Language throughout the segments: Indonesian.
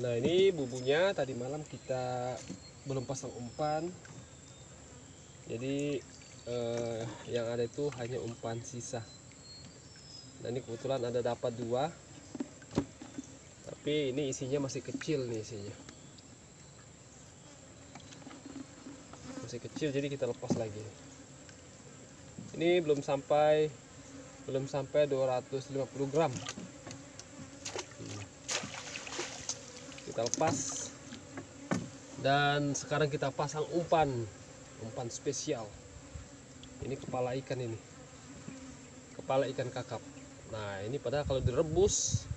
Nah, ini bubunya tadi malam kita belum pasang umpan. Jadi yang ada itu hanya umpan sisa. Nah, ini kebetulan ada dapat 2. Tapi ini isinya masih kecil nih isinya. Masih kecil, jadi kita lepas lagi. Ini belum sampai 250 gram. Kita lepas. Dan sekarang kita pasang umpan spesial. Ini kepala ikan ini. Kepala ikan kakap. Nah, ini padahal kalau direbus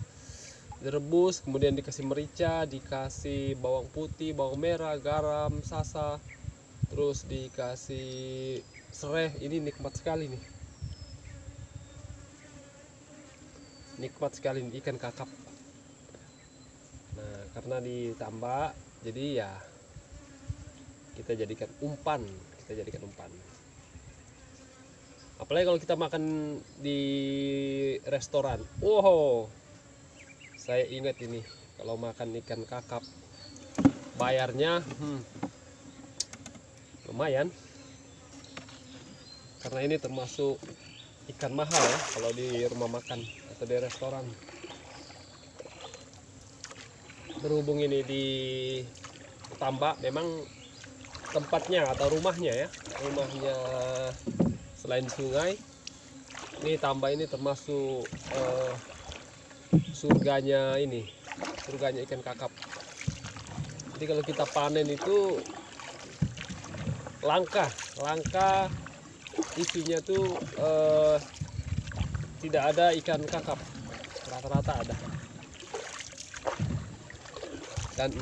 kemudian dikasih merica, dikasih bawang putih, bawang merah, garam, sasa, terus dikasih serai, ini nikmat sekali nih. Nikmat sekali nih ikan kakap. Nah, karena ditambah, jadi ya kita jadikan umpan. Apalagi kalau kita makan di restoran. Wow, saya ingat ini kalau makan ikan kakap bayarnya lumayan, karena ini termasuk ikan mahal ya kalau di rumah makan atau di restoran. Berhubung ini di tambak, memang tempatnya atau rumahnya selain sungai, ini tambak ini termasuk surganya ikan kakap. Jadi kalau kita panen itu langka isinya tuh tidak ada ikan kakap, rata-rata ada. Dan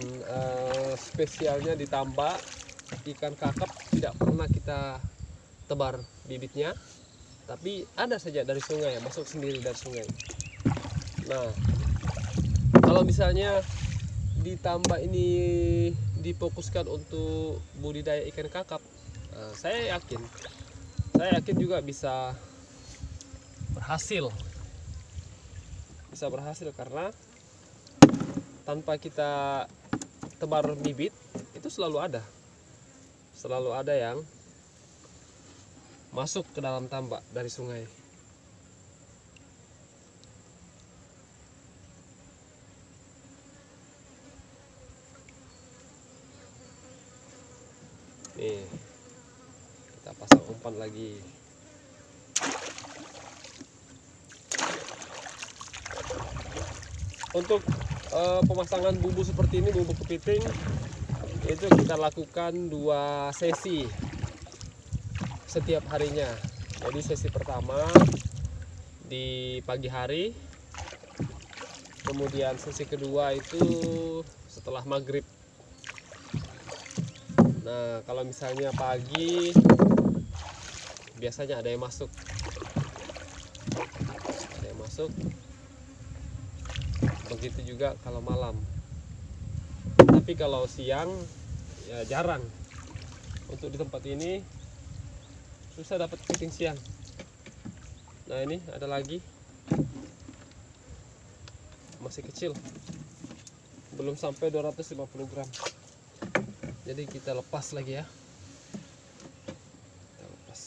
spesialnya ditambah ikan kakap tidak pernah kita tebar bibitnya, tapi ada saja dari sungai, masuk sendiri dari sungai. Nah, kalau misalnya ditambah ini difokuskan untuk budidaya ikan kakap, saya yakin juga bisa berhasil karena tanpa kita tebar bibit itu selalu ada yang masuk ke dalam tambak dari sungai. Nih, kita pasang umpan lagi. Untuk pemasangan bumbu seperti ini, bumbu kepiting, itu kita lakukan 2 sesi setiap harinya. Jadi sesi pertama di pagi hari, kemudian sesi kedua itu setelah maghrib. Nah, kalau misalnya pagi biasanya ada yang masuk, begitu juga kalau malam. Tapi kalau siang ya jarang. Untuk di tempat ini susah dapat kepiting siang. Nah, ini ada lagi, masih kecil, belum sampai 250 gram. Jadi kita lepas lagi ya. Kita lepas.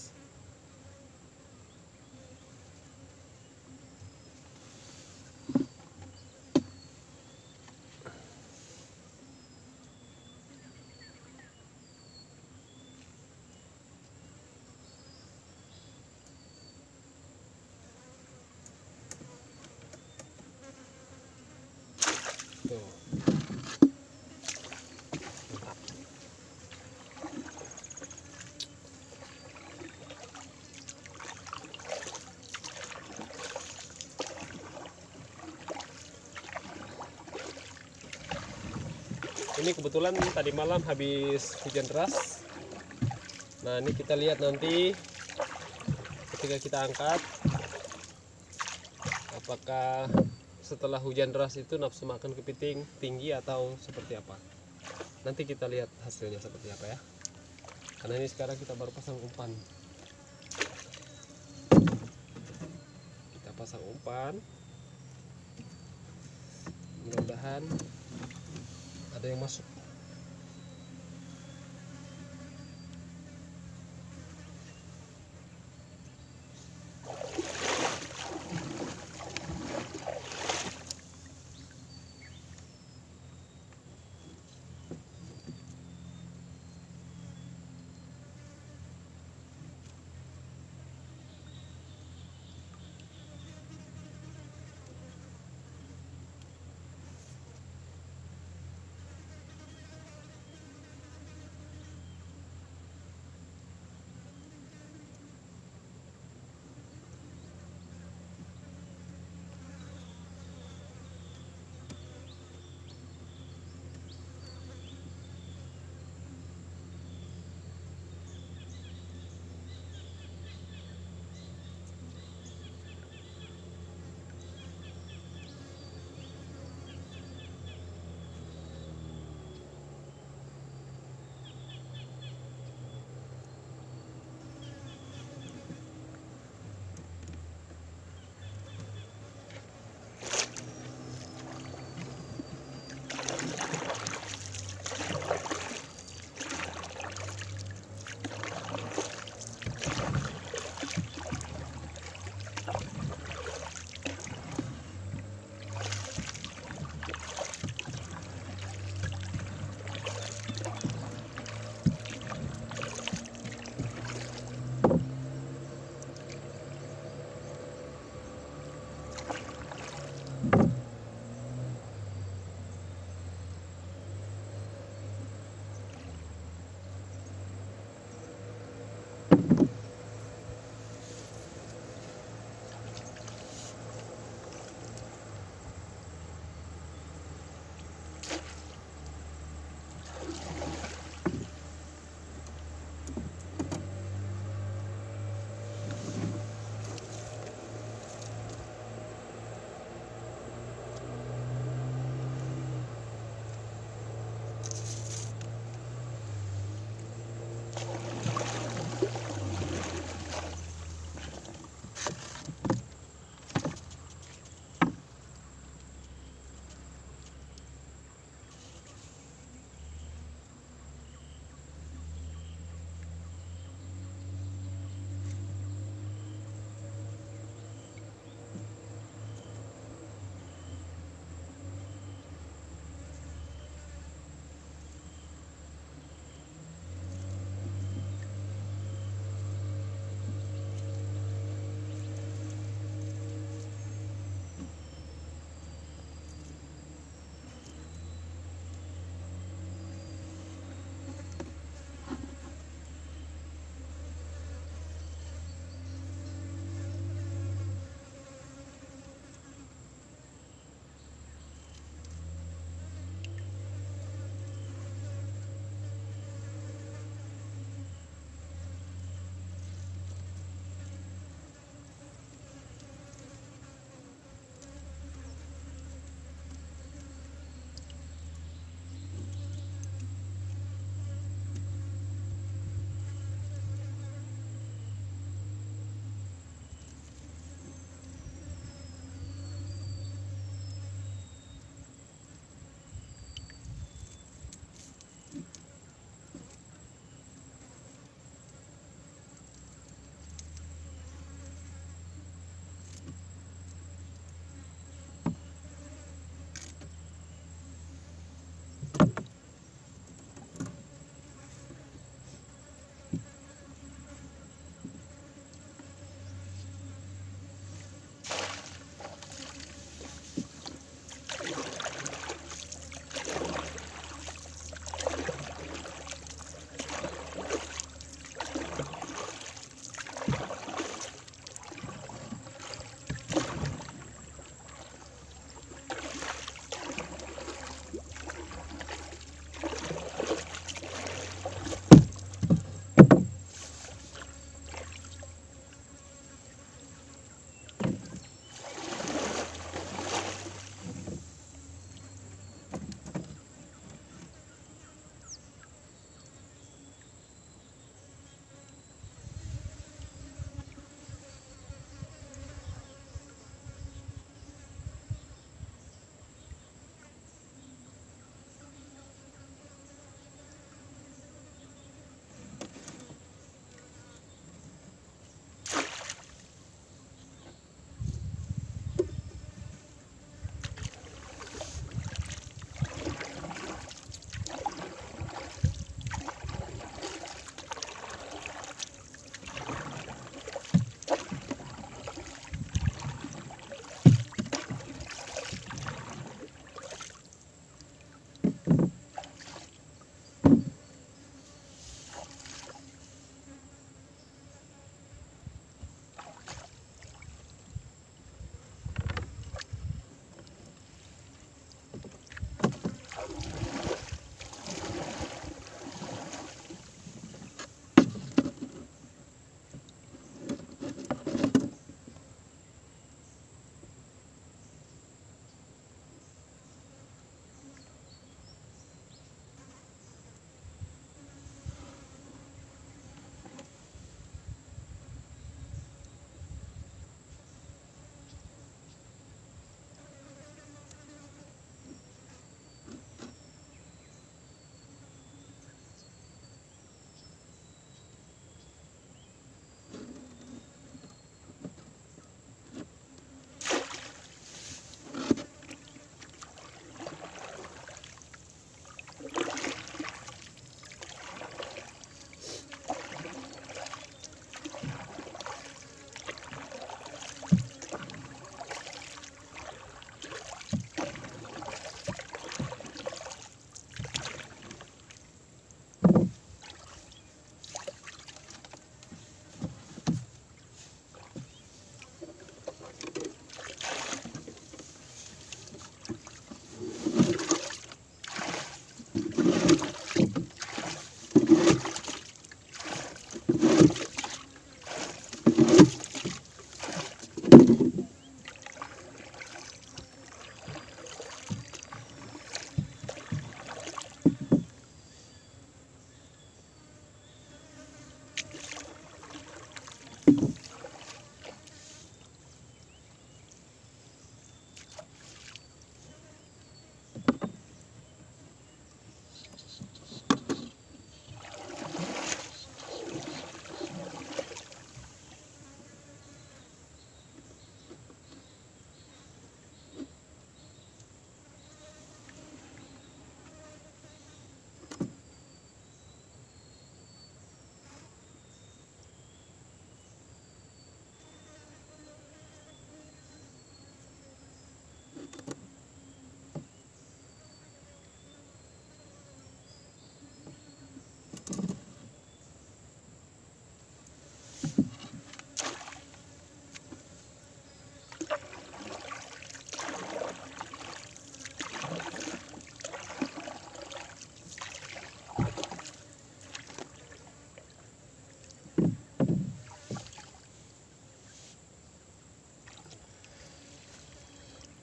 Tuh. Mantap. Ini kebetulan tadi malam habis hujan deras. Nah, ini kita lihat nanti ketika kita angkat, apakah setelah hujan deras itu nafsu makan kepiting tinggi atau seperti apa. Nanti kita lihat hasilnya seperti apa ya. Karena ini sekarang kita baru pasang umpan. Kita pasang umpan. Mudah-mudahan ada yang masuk.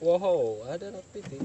Wow, ada anak kepiting.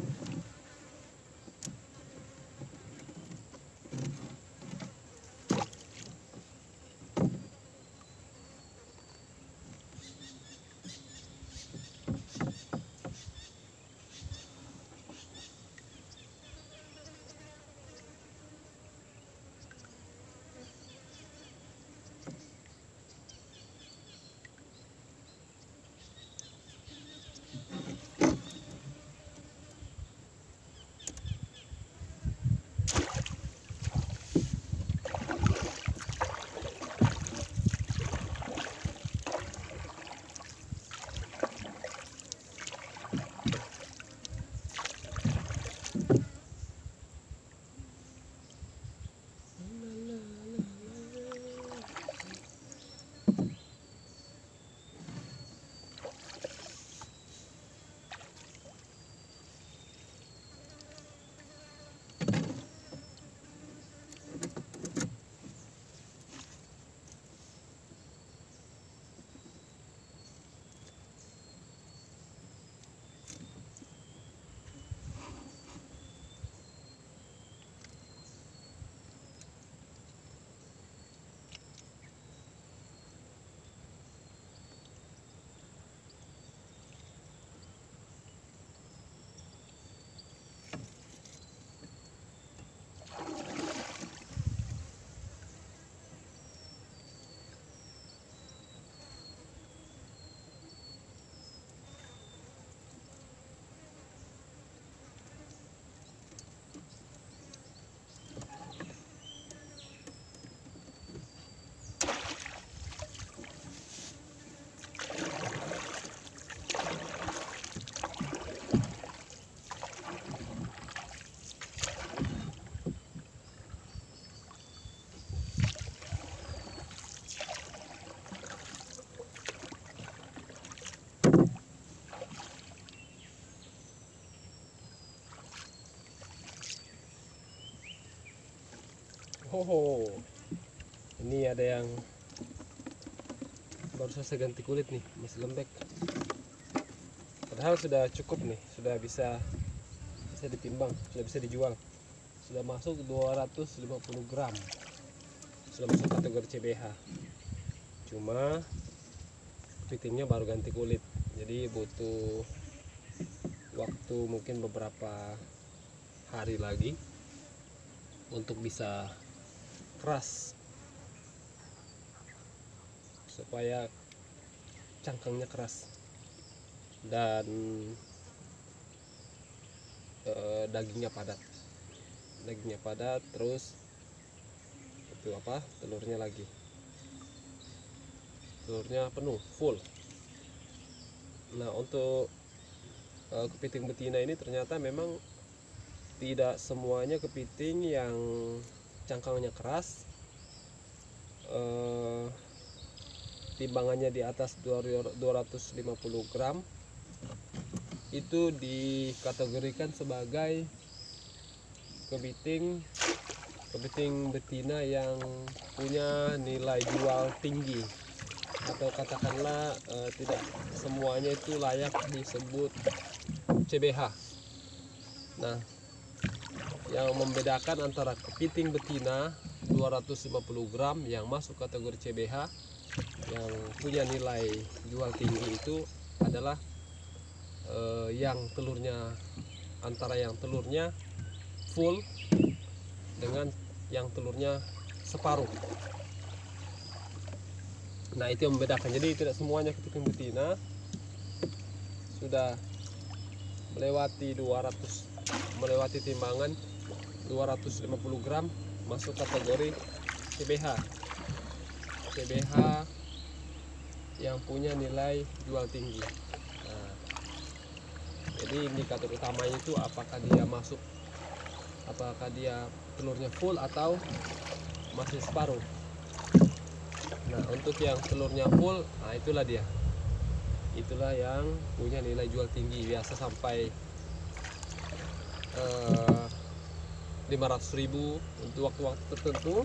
Oh, ini ada yang baru selesai ganti kulit nih, masih lembek. Padahal sudah cukup nih, sudah bisa ditimbang, sudah bisa dijual. Sudah masuk 250 gram. Sudah masuk kategori CBH. Cuma kepitingnya baru ganti kulit. Jadi butuh waktu mungkin beberapa hari lagi untuk bisa keras, supaya cangkangnya keras dan dagingnya padat, terus itu apa, telurnya penuh full. Nah, untuk kepiting betina ini ternyata memang tidak semuanya kepiting yang cangkangnya keras, timbangannya di atas 250 gram itu dikategorikan sebagai kepiting betina yang punya nilai jual tinggi, atau katakanlah tidak semuanya itu layak disebut CBH. Nah, yang membedakan antara kepiting betina 250 gram yang masuk kategori CBH yang punya nilai jual tinggi itu adalah yang telurnya, antara yang telurnya full dengan yang telurnya separuh. Nah, itu yang membedakan. Jadi tidak semuanya kepiting betina sudah melewati timbangan 250 gram masuk kategori CBH yang punya nilai jual tinggi. Nah, jadi indikator utamanya itu apakah dia telurnya full atau masih separuh. Nah, untuk yang telurnya full, nah itulah yang punya nilai jual tinggi, biasa sampai 500.000 untuk waktu-waktu tertentu.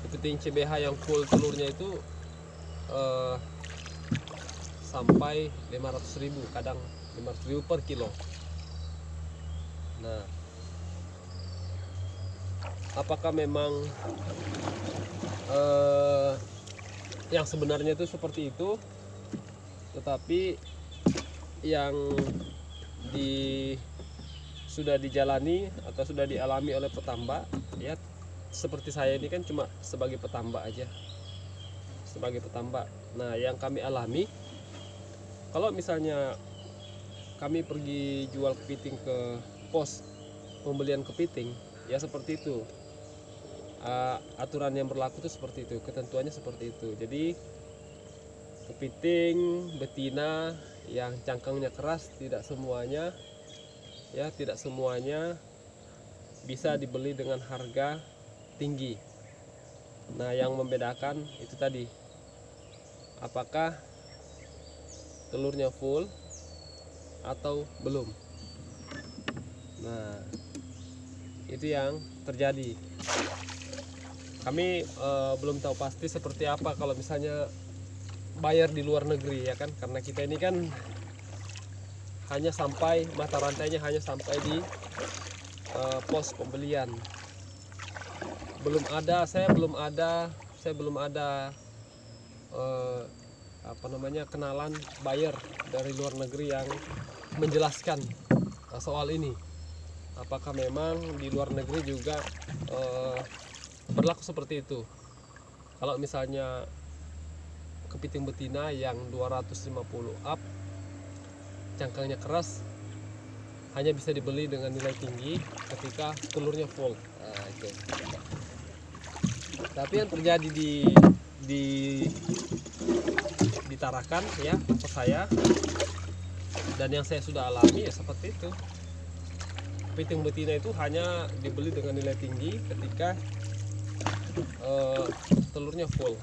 Kepiting CBH yang full telurnya itu sampai 500.000, kadang 500.000 per kilo. Nah, apakah memang yang sebenarnya itu seperti itu, tetapi yang sudah dijalani atau sudah dialami oleh petambak ya, seperti saya ini kan cuma sebagai petambak aja, sebagai petambak. Nah, yang kami alami, kalau misalnya kami pergi jual kepiting ke pos pembelian kepiting, ya seperti itu. Aturan yang berlaku itu seperti itu, ketentuannya seperti itu. Jadi kepiting betina yang cangkangnya keras tidak semuanya bisa dibeli dengan harga tinggi. Nah, yang membedakan itu tadi, apakah telurnya full atau belum. Nah, itu yang terjadi. Kami belum tahu pasti seperti apa kalau misalnya bayar di luar negeri, ya kan, karena kita ini kan hanya sampai mata rantainya hanya sampai di pos pembelian. Saya belum ada kenalan buyer dari luar negeri yang menjelaskan soal ini. Apakah memang di luar negeri juga berlaku seperti itu? Kalau misalnya kepiting betina yang 250 up, cangkangnya keras, hanya bisa dibeli dengan nilai tinggi ketika telurnya full. Nah, itu. Tapi yang terjadi di Tarakan ya, tempat saya, dan yang saya sudah alami ya seperti itu. Kepiting betina itu hanya dibeli dengan nilai tinggi ketika telurnya full.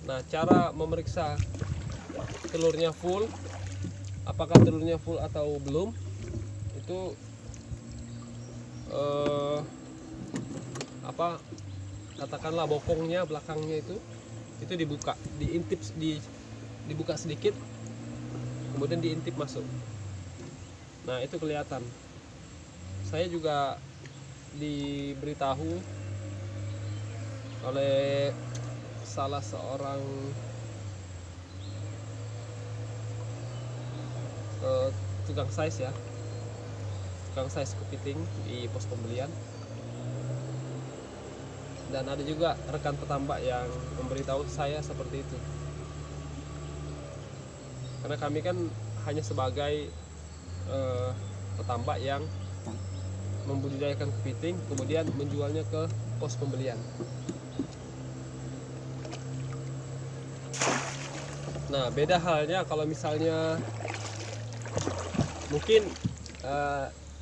Nah, cara memeriksa telurnya full, apakah telurnya full atau belum, itu katakanlah bokongnya belakangnya itu dibuka, dibuka sedikit, kemudian diintip masuk. Nah, itu kelihatan. Saya juga diberitahu oleh salah seorang tukang size kepiting di pos pembelian, dan ada juga rekan petambak yang memberitahu saya seperti itu. Karena kami kan hanya sebagai petambak yang membudidayakan kepiting kemudian menjualnya ke pos pembelian. Nah, beda halnya kalau misalnya mungkin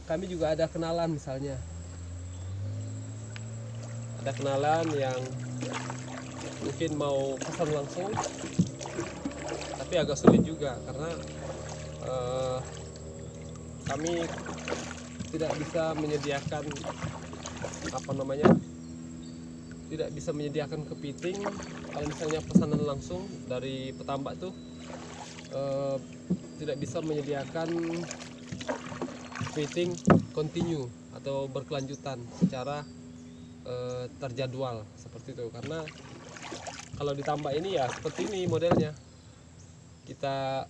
kami juga ada kenalan, misalnya ada kenalan yang mungkin mau pesan langsung, tapi agak sulit juga karena kami tidak bisa menyediakan tidak bisa menyediakan kepiting. Kalau misalnya pesanan langsung dari petambak tuh tidak bisa menyediakan kepiting continue atau berkelanjutan secara terjadwal seperti itu. Karena kalau ditambak ini ya seperti ini modelnya, kita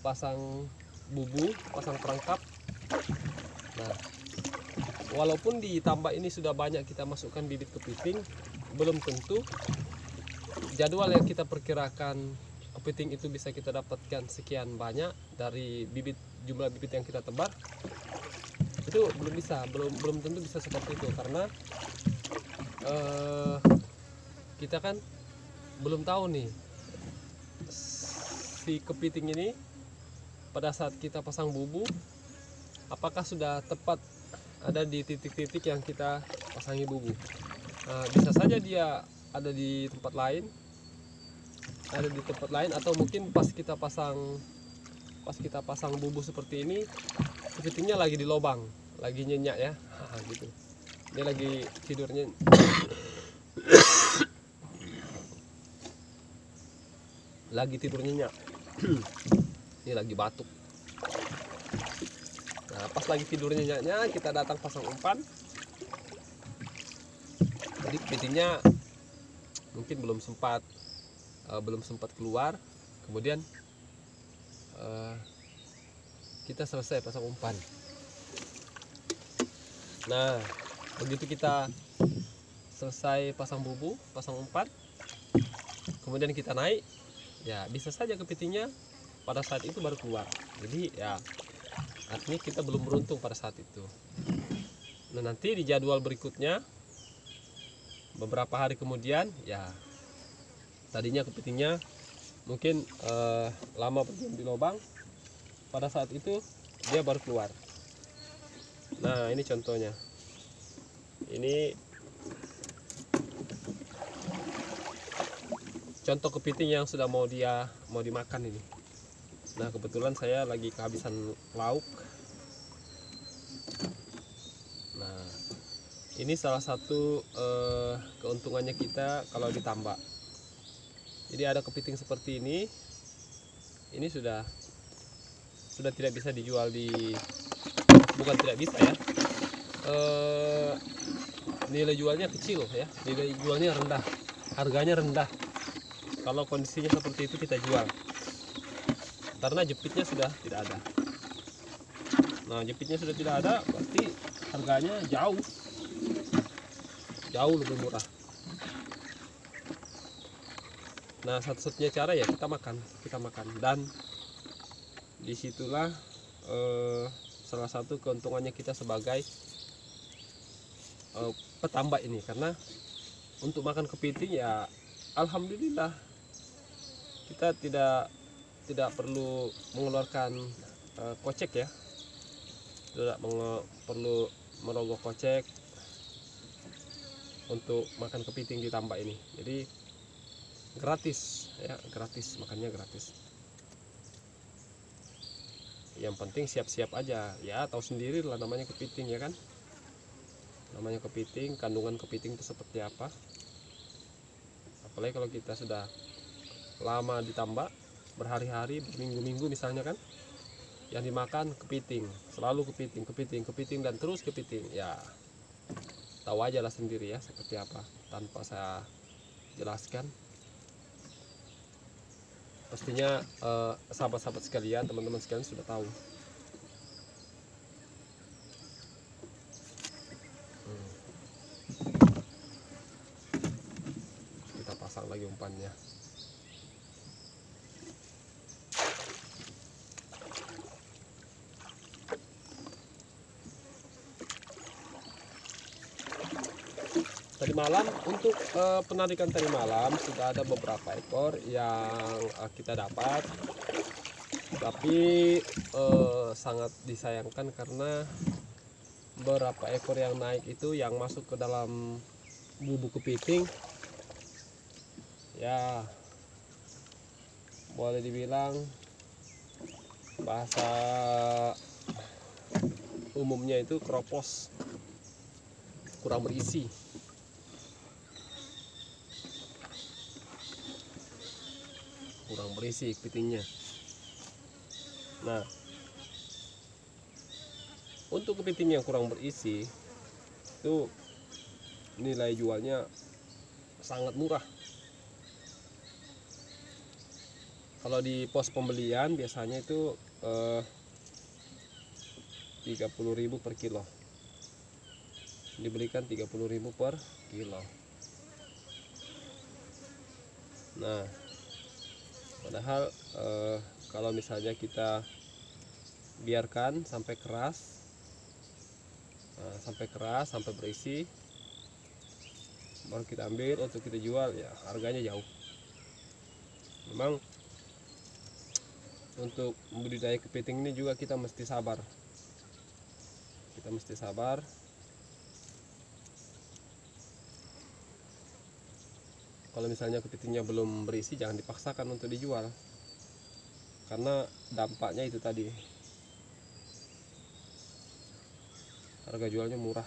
pasang bubu, pasang perangkap. Nah, walaupun di tambak ini sudah banyak kita masukkan bibit kepiting, belum tentu jadwal yang kita perkirakan kepiting itu bisa kita dapatkan sekian banyak dari jumlah bibit yang kita tebar. Itu belum tentu bisa seperti itu, karena kita kan belum tahu nih si kepiting ini pada saat kita pasang bubu apakah sudah tepat ada di titik-titik yang kita pasangi bubu. Bisa saja dia ada di tempat lain, atau mungkin pas kita pasang bubu seperti ini, kepitingnya lagi di lubang, lagi nyenyak ya, gitu. Dia lagi tidurnya, lagi tidur nyenyak. Ini lagi batuk. Nah, pas lagi tidurnya nyaknya kita datang pasang umpan. Jadi kepitingnya mungkin belum sempat keluar. Kemudian kita selesai pasang umpan. Nah, begitu kita selesai pasang bubu, pasang umpan, kemudian kita naik, ya bisa saja kepitingnya pada saat itu baru keluar. Jadi ya artinya kita belum beruntung pada saat itu. Nah, nanti di jadwal berikutnya beberapa hari kemudian, ya tadinya kepitingnya mungkin lama berdiam di lubang, pada saat itu dia baru keluar. Nah, ini contohnya. Ini contoh kepiting yang sudah mau dimakan ini. Nah, kebetulan saya lagi kehabisan lauk. Nah, ini salah satu keuntungannya kita kalau ditambak. Jadi ada kepiting seperti ini. Ini sudah tidak bisa dijual bukan tidak bisa ya. Nilai jualnya kecil ya. Nilai jualnya rendah. Harganya rendah. Kalau kondisinya seperti itu kita jual. Karena jepitnya sudah tidak ada. Nah, jepitnya sudah tidak ada, berarti harganya jauh lebih murah. Nah, satu-satunya cara ya kita makan, dan disitulah salah satu keuntungannya kita sebagai petambak ini, karena untuk makan kepiting ya alhamdulillah kita tidak perlu mengeluarkan kocek ya, tidak perlu merogoh kocek untuk makan kepiting di tambak ini. Jadi gratis ya, makannya gratis. Yang penting siap-siap aja ya, tahu sendiri lah namanya kepiting ya kan, namanya kepiting, kandungan kepiting itu seperti apa. Apalagi kalau kita sudah lama ditambak berhari-hari, berminggu-minggu misalnya kan, yang dimakan kepiting, selalu kepiting dan terus kepiting, ya tahu aja lah sendiri ya seperti apa, tanpa saya jelaskan. Pastinya sahabat-sahabat sekalian, teman-teman sekalian sudah tahu. Kita pasang lagi umpannya. Tadi malam untuk penarikan tadi malam sudah ada beberapa ekor yang kita dapat, tapi sangat disayangkan karena beberapa ekor yang naik itu yang masuk ke dalam bubu kepiting, ya boleh dibilang bahasa umumnya itu keropos, kurang berisi. Kepitingnya. Nah, untuk kepiting yang kurang berisi itu nilai jualnya sangat murah. Kalau di pos pembelian biasanya itu 30.000 per kilo, dibelikan 30.000 per kilo. Nah, padahal kalau misalnya kita biarkan sampai keras, sampai berisi, baru kita ambil untuk kita jual, ya harganya jauh. Memang untuk budidaya kepiting ini juga kita mesti sabar. Kalau misalnya kepitingnya belum berisi, jangan dipaksakan untuk dijual, karena dampaknya itu tadi, harga jualnya murah.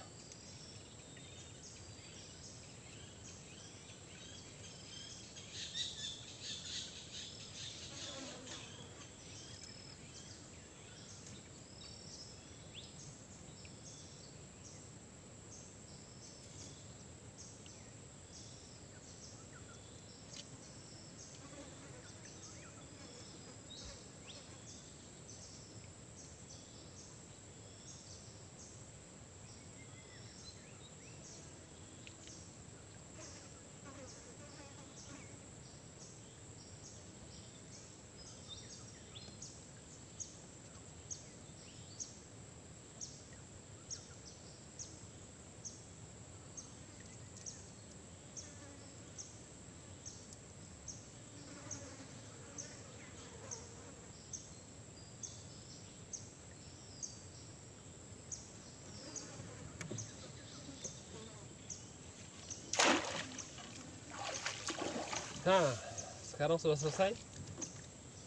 Nah, sekarang sudah selesai.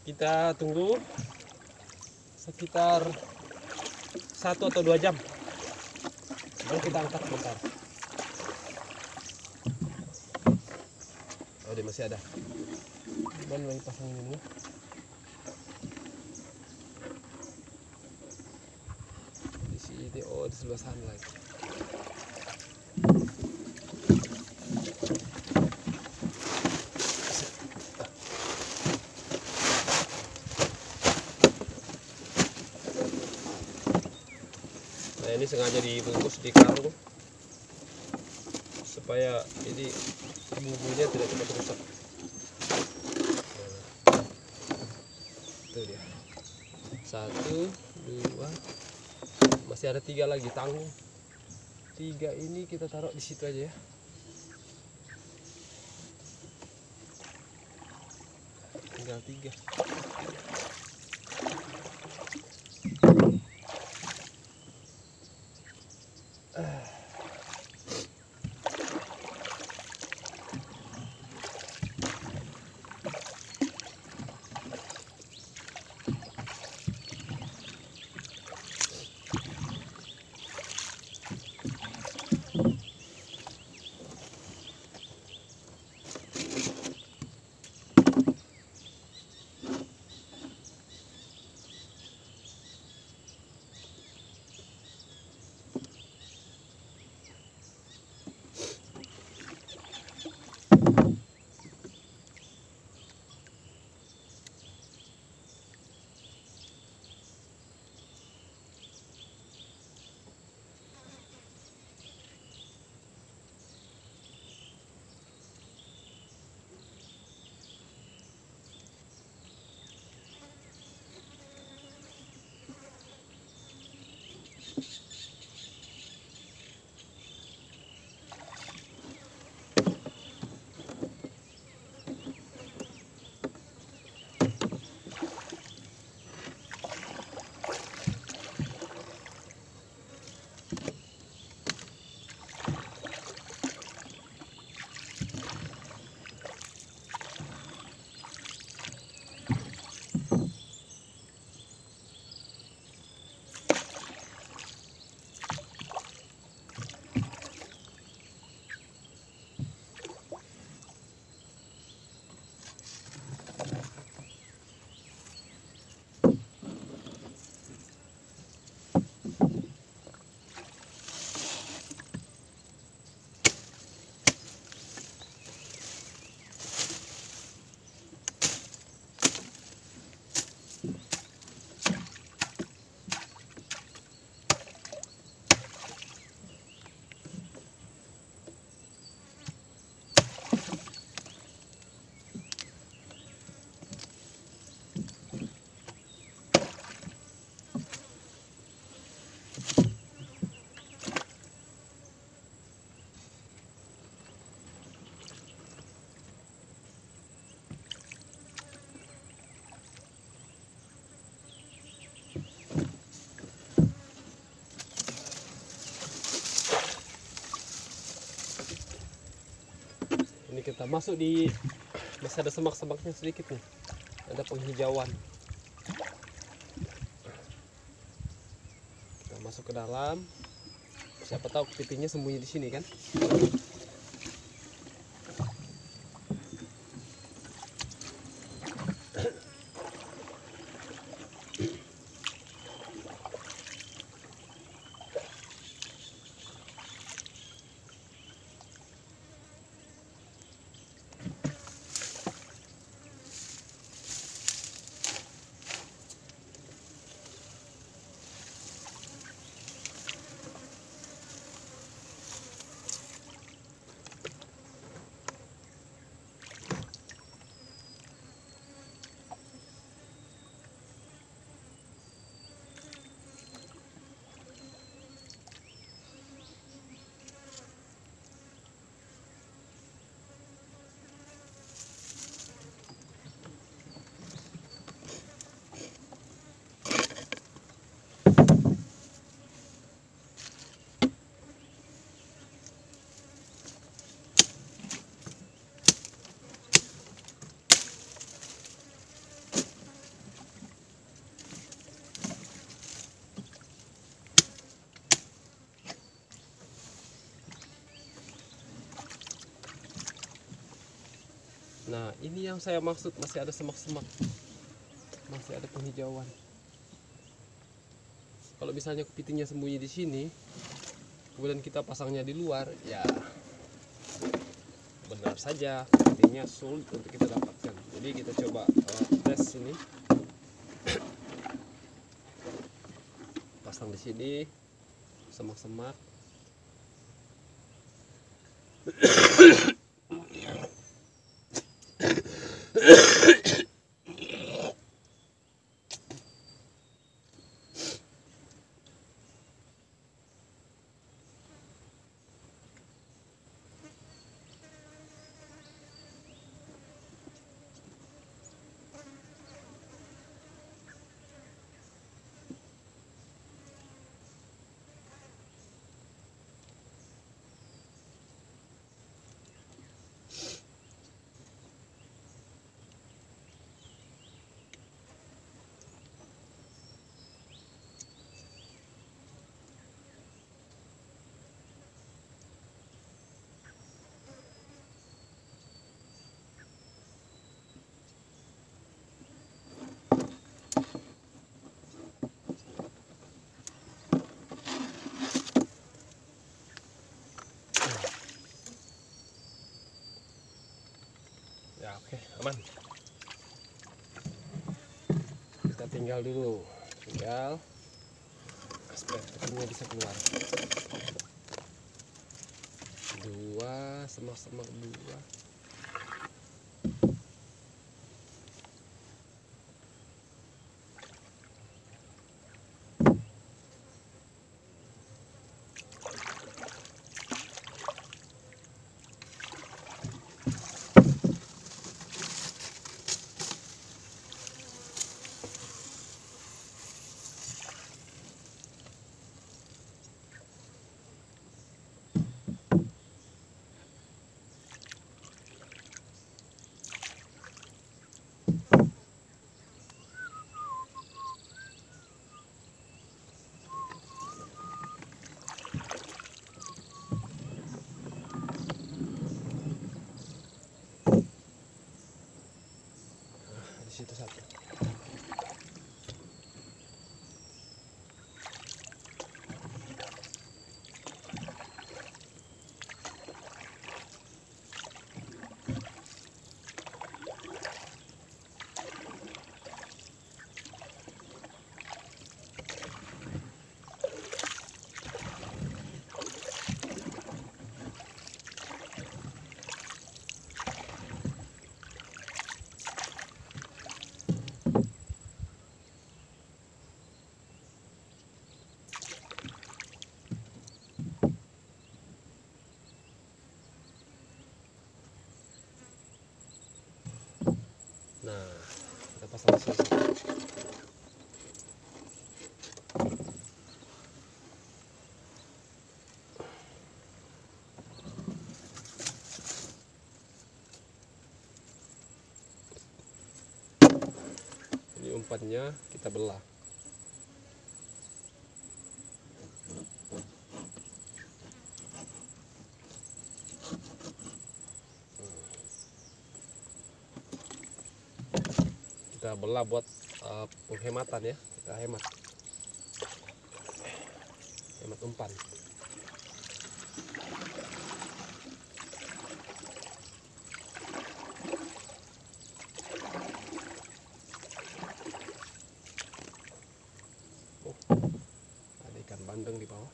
Kita tunggu sekitar 1 atau 2 jam. Lalu kita angkat bentar. Oh, dia masih ada. Dan lagi pasang ini. Di sini, oh di sebelah sana lagi. Nah, ini sengaja dibungkus di karung supaya ini bumbunya tidak cepat rusak. Itu dia. 1, 2, masih ada 3 lagi, tanggung. 3 ini kita taruh di situ aja ya. Tinggal 3. Ini kita masuk di, masih ada semak-semaknya sedikit nih, ada penghijauan. Kita masuk ke dalam, siapa tahu kepitingnya sembunyi di sini kan. Nah, ini yang saya maksud, masih ada semak-semak, masih ada penghijauan. Kalau misalnya kepitingnya sembunyi di sini, kemudian kita pasangnya di luar, ya benar saja kepitingnya sulit untuk kita dapatkan. Jadi kita coba tes ini, pasang di sini semak-semak. Ya, oke, aman. Kita tinggal supaya kepitingnya bisa keluar. Semak-semak dua. Di situ satu. Nah, kita pasang di sini. Ini umpannya kita belah. Kita belah buat penghematan ya, kita hemat umpan. Ada ikan bandeng di bawah.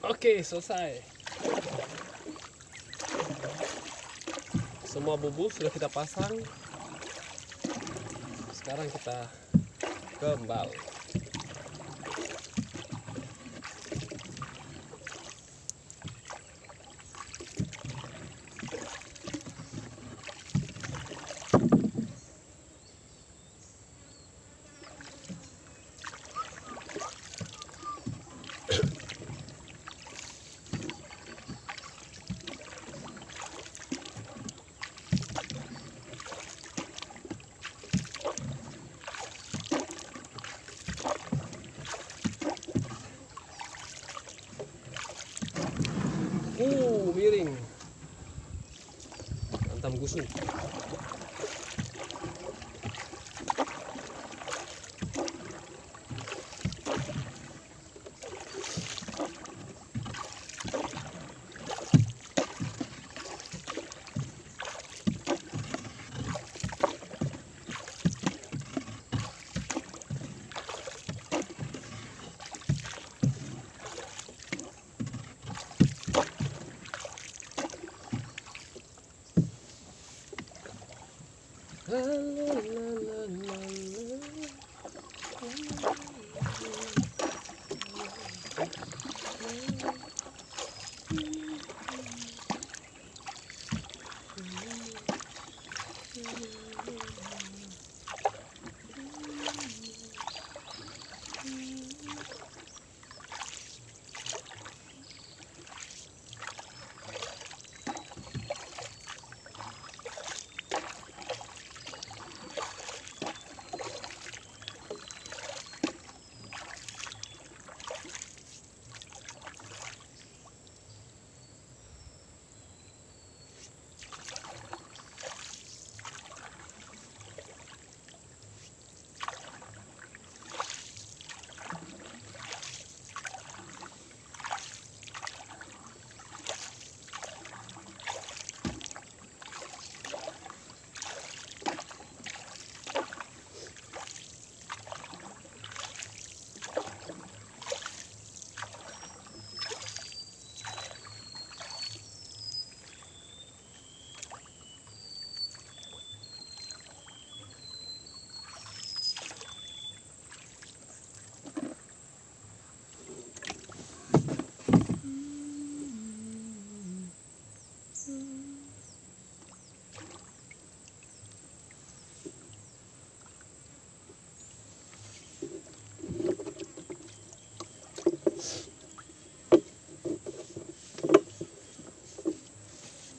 Oke, selesai. Semua bubu sudah kita pasang. Sekarang kita kembali. Miring. Antam gusung.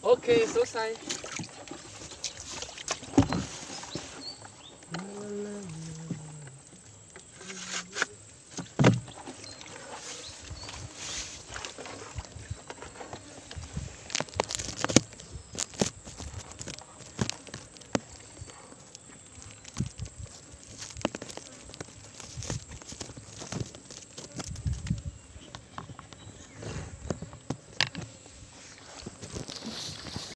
Oke, selesai.